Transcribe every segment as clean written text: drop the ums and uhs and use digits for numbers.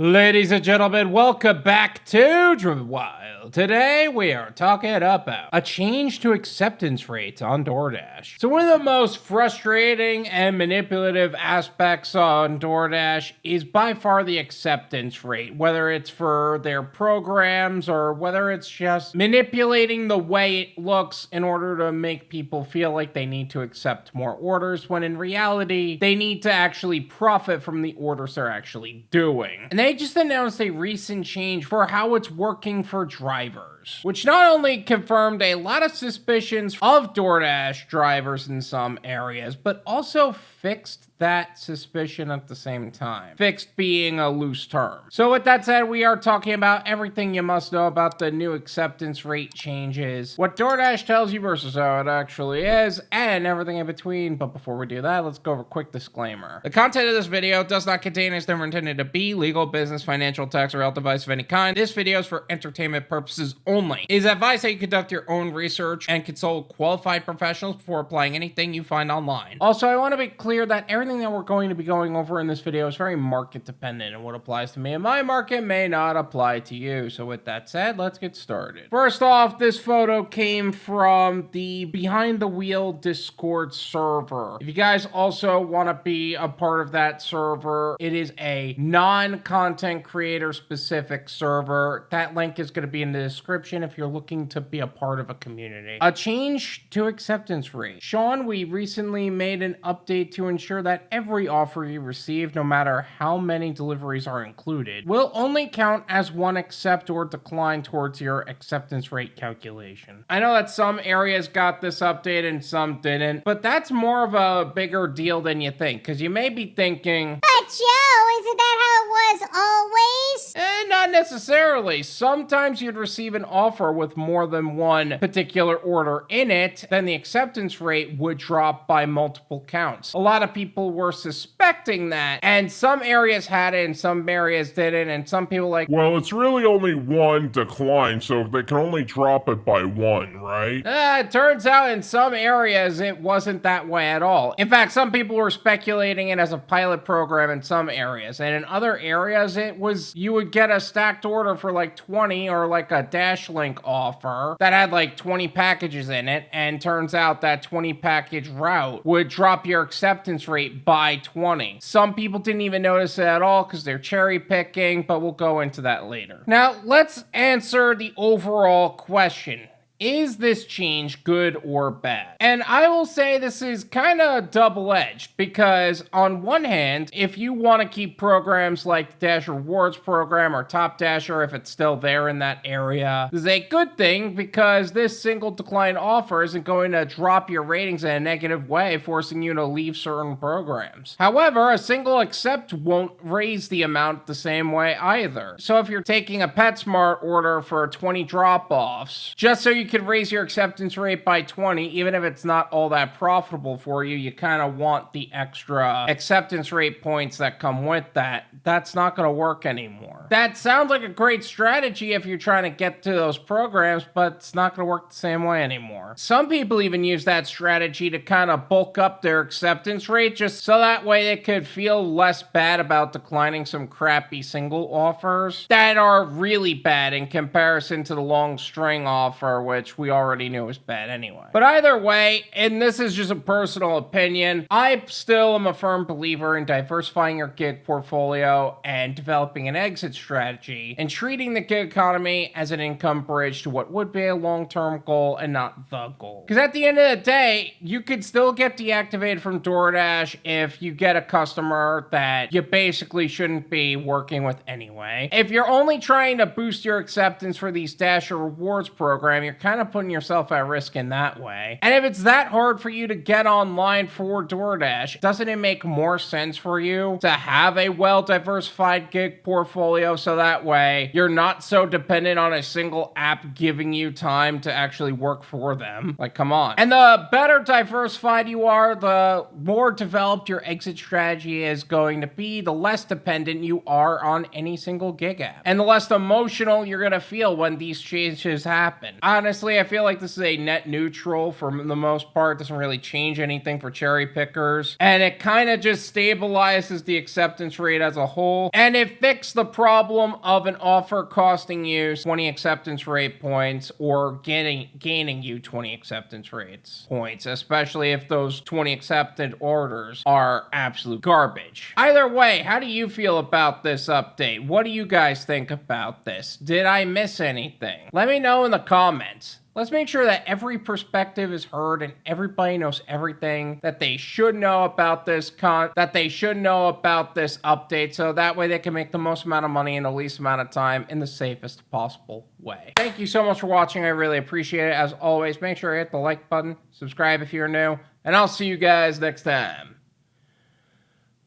Ladies and gentlemen, welcome back to Driven Wyld. Today we are talking about a change to acceptance rates on Doordash. So one of the most frustrating and manipulative aspects on Doordash is by far the acceptance rate, whether it's for their programs or whether it's just manipulating the way it looks in order to make people feel like they need to accept more orders, when in reality, they need to actually profit from the orders they're actually doing. And they just announced a recent change for how it's working for drivers, which not only confirmed a lot of suspicions of DoorDash drivers in some areas, but also fixed that suspicion at the same time. Fixed being a loose term. So with that said, we are talking about everything you must know about the new acceptance rate changes, what DoorDash tells you versus how it actually is, and everything in between. But before we do that, let's go over a quick disclaimer. The content of this video does not contain, is never intended to be, legal, business, financial, tax, or health advice of any kind. This video is for entertainment purposes only. It is advised that you conduct your own research and consult qualified professionals before applying anything you find online. Also, I want to be clear that everything that we're going to be going over in this video is very market dependent, and what applies to me in my market may not apply to you. So with that said, let's get started. First off, this photo came from the Behind the Wheel Discord server. If you guys also want to be a part of that server, it is a non-content creator specific server. That link is going to be in the description if you're looking to be a part of a community. A change to acceptance rate. Sean, we recently made an update to ensure that every offer you receive, no matter how many deliveries are included, will only count as one accept or decline towards your acceptance rate calculation. I know that some areas got this update and some didn't, but that's more of a bigger deal than you think, because you may be thinking, But Joe, isn't that how it was always? Not necessarily. Sometimes you'd receive an offer with more than one particular order in it, then the acceptance rate would drop by multiple counts. A lot of people were suspecting that, and some areas had it and some areas didn't, and some people like, well, it's really only one decline, so they can only drop it by one, right? It turns out in some areas it wasn't that way at all. In fact, some people were speculating it as a pilot program in some areas, and in other areas it was, you would get a stacked order for like 20, or like a Dash Link offer that had like 20 packages in it, and turns out that 20 package route would drop your acceptance rate by 20. Some people didn't even notice it at all because they're cherry picking, but we'll go into that later. Now, let's answer the overall question. Is this change good or bad? And I will say this is kind of double-edged, because on one hand, if you want to keep programs like the Dash Rewards program or Top Dasher, if it's still there in that area, this is a good thing, because this single decline offer isn't going to drop your ratings in a negative way, forcing you to leave certain programs. However, a single accept won't raise the amount the same way either. So if you're taking a PetSmart order for 20 drop-offs, just so you could raise your acceptance rate by 20, even if it's not all that profitable for you, you kind of want the extra acceptance rate points that come with that. That's not going to work anymore. That sounds like a great strategy if you're trying to get to those programs, but it's not going to work the same way anymore. Some people even use that strategy to kind of bulk up their acceptance rate, just so that way they could feel less bad about declining some crappy single offers that are really bad in comparison to the long string offer, which we already knew was bad anyway. But either way, and this is just a personal opinion, I still am a firm believer in diversifying your gig portfolio and developing an exit strategy, and treating the gig economy as an income bridge to what would be a long-term goal and not the goal. Because at the end of the day, you could still get deactivated from DoorDash if you get a customer that you basically shouldn't be working with anyway. If you're only trying to boost your acceptance for these Dasher Rewards program, you're kind of putting yourself at risk in that way. And if it's that hard for you to get online for DoorDash, doesn't it make more sense for you to have a well-diversified gig portfolio portfolio so that way you're not so dependent on a single app giving you time to actually work for them. Like, come on. And the better diversified you are, the more developed your exit strategy is going to be, the less dependent you are on any single gig app. And the less emotional you're going to feel when these changes happen. Honestly, I feel like this is a net neutral for the most part. It doesn't really change anything for cherry pickers. And it kind of just stabilizes the acceptance rate as a whole. And it fixed the problem of an offer costing you 20 acceptance rate points or gaining you 20 acceptance rates points, especially if those 20 accepted orders are absolute garbage. Either way, how do you feel about this update? What do you guys think about this? Did I miss anything? Let me know in the comments. Let's make sure that every perspective is heard and everybody knows everything that they should know about this update, so that way they can make the most amount of money in the least amount of time in the safest possible way. Thank you so much for watching. I really appreciate it. As always, make sure you hit the like button, subscribe if you're new, and I'll see you guys next time.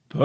Peace.